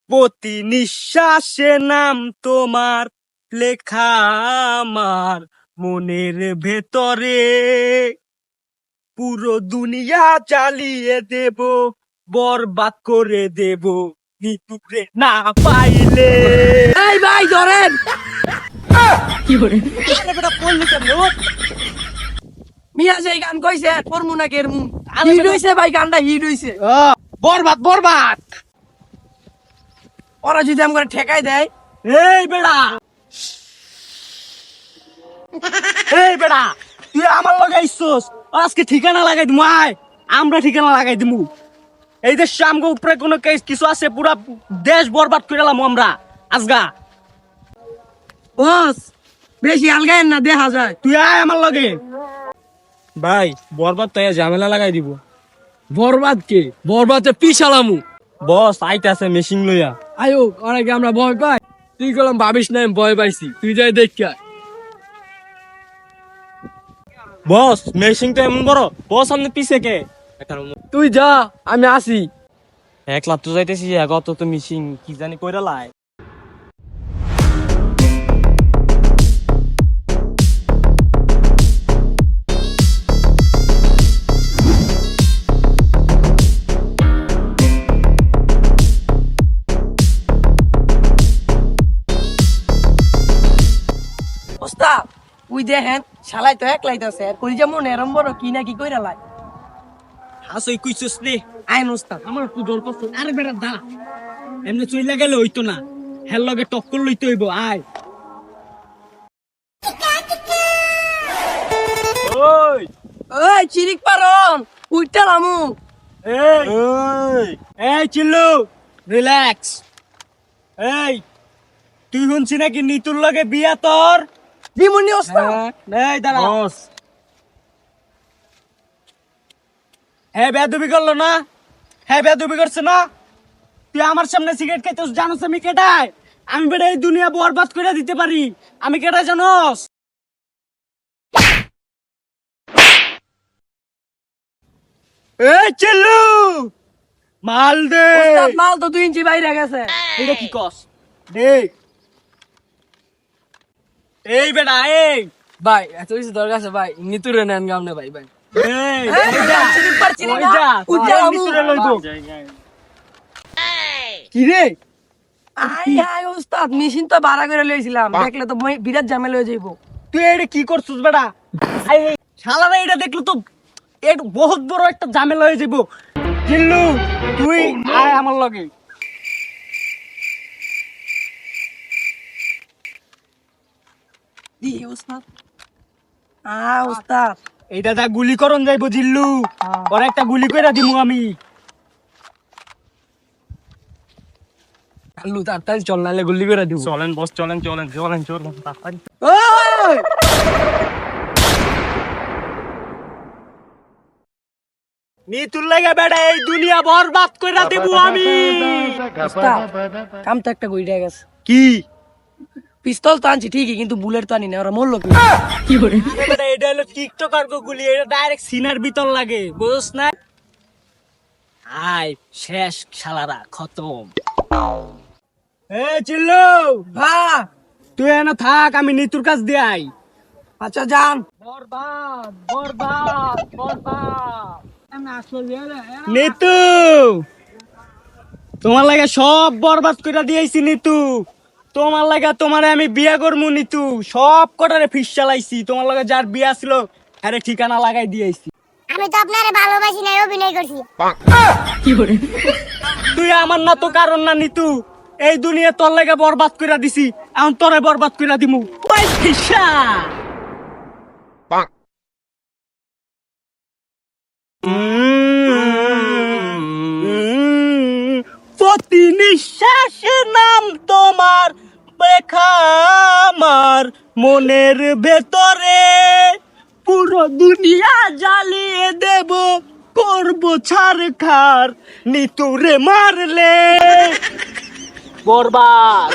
প্রতি নিঃশ্বাসে নাম তোমার লেখা আমার মনের ভেতরে, পুরো দুনিয়া চালিয়ে দেব, বরবাদ করে দেব নিতুরে না পাইলে। এই ভাই ধরেন মিয়া সেই গান কইছে করমু না কেরমু হিট হইছে ভাই, গানটা হিট হইছে। বরবাদ বরবাদ। ওরা যদি আমার ঠেকাই দেয়, এই বেড়া, এই বেড়া, তুই আমার লাগাইছস, আজকে ঠিকানা লাগাই দিমু। আয় আমরা ঠিকানা লাগাই দিমু। এই দেশ আমগো উপরে কোনো কিছু আছে, পুরা দেশ বরবাদ করে এলাম আমরা আজগা। বস বেশি আলগায়েন না, দেখা যায়। তুই আয় আমার লগে। ভাই বরবাদ তো ঝামেলা লাগাই দিব। বরবাদ কে? বরবাদে পিছালামু। বস আইতাছে মেশিন লইয়া। আয়ো অনেকে আমরা ভয় পাই, তুই গেলাম ভাবিস না আমি ভয় পাইছি, তুই যাই দেখ। বস মেশিন তো এমন বড়, বস আপনি পিছে কে? তুই যা, আমি আসি। একলা তো যাইতেছি, গত তো মিশিং কি জানি কইরা লাই। ওস্তাদ উই দেখেন শালাই তো একলাইতাছে, আর কই যেমন এরম বড় কি না কি কইরা লাই। হাসই কইছস রে। আইন ওস্তাদ। আমার একটু ডর করছ। আরে বেটা দা, এমনি চইলা গেলে হইতো না, হের লগে টক্কর লইতে হইব। আয় ওই ওই চিরিক পারন উইটা লামু। এই ওই এই চিল্লু, রিল্যাক্স। এই তুই শুনছি নাকি নিতুর লগে বিয়া তোর? দিমুনি ওস্তাদ। এই দাঁড়া বস। হ্যাঁ বেয়াদবি করলো না? হ্যাঁ বেয়াদবি করছে না? তুই আমার সামনে সিগারেট খাইতেছ, জানোস আমি কেটাই? আমি বেটা এই দুনিয়া বরবাদ করে দিতে পারি। আমি কেটাই জানোস? এই চিল্লু, মাল দে। ওস্তাদ মাল তো 2 ইঞ্চি বাইরে গেছে। এটা কি কস? দে। এই বেটা এই ভাই এত কিছু দরকার আছে ভাই, নিতুরে নেন গামনে ভাই ভাই। এই চিরিক পার চিনি ওই না, যা, উইটা তোর লামু। ভিতরে লইবো। কি রে? আই আই ওস্তাদ মেশিন তো ভাড়া করে লইছিলাম, দেখলে তো বিরাট ঝামেলা হয়ে যাইবো। তুই এটা কি করছিস বেটা? এই শালারা এটা দেখলো তো এটা বহুত বড় একটা ঝামেলা হয়ে যাবো। চিল্লু তুই আয় আমার লগে। দি ওস্তাদ। ওস্তাদ এইটা যা গুলি করন যাইবো জিল্লু, ওর একটা গুলি কইরা দিমু আমি। আলু তাড়াতাড়ি চল, নাহলে গুলি করে দিব। চলেন বস, চলেন চলেন চলেন চলেন তাড়াতাড়ি। ওই নিতুর লাগে বেটা এই দুনিয়া বরবাদ কইরা দেবো আমি। ওস্তাদ কাম তো একটা কইরা গেছে। কি পিস্তল তো আনছি ঠিকই, কিন্তু বুলেট তো আনি না, ওরা মরলো কি করে? বেটা? এটা হলো টিকটকার গুলি, এটা ডাইরেক্ট সিনার ভিতর লাগে, বুঝছ না? আয় শেষ, শালারা খতম। এ চিল্লু, হ্যাঁ তুই এনে থাক, আমি নিতুর কাছ দিয়ে আই। আচ্ছা যান। বরবাদ বরবাদ বরবাদ। নিতু, তোমার লাগে সব বরবাদ করে দিয়েছি নিতু। তোমার লাগে তোমারে আমি বিয়া করবো নিতু, সব কটারে ফিস চালাইছি। তোমার লাগে যার বিয়া ছিল আরে ঠিকানা লাগাই দিয়েছি। আমি তো আপনারে ভালোবাসি না, অভিনয় করছি। তুই আমার না তো কারণ না নিতু, এই দুনিয়া তোর লাগে বরবাদ করে দিছি, এখন তোরে বরবাদ করে দিমু। ওই ফিসা প্রতি নিঃশ্বাসে নাম তোমার লেখা আমার মনের ভেতরে, পুরো দুনিয়া জ্বালিয়ে দেব, করবো ছারখার নিতুরে মারলে। বরবাদ।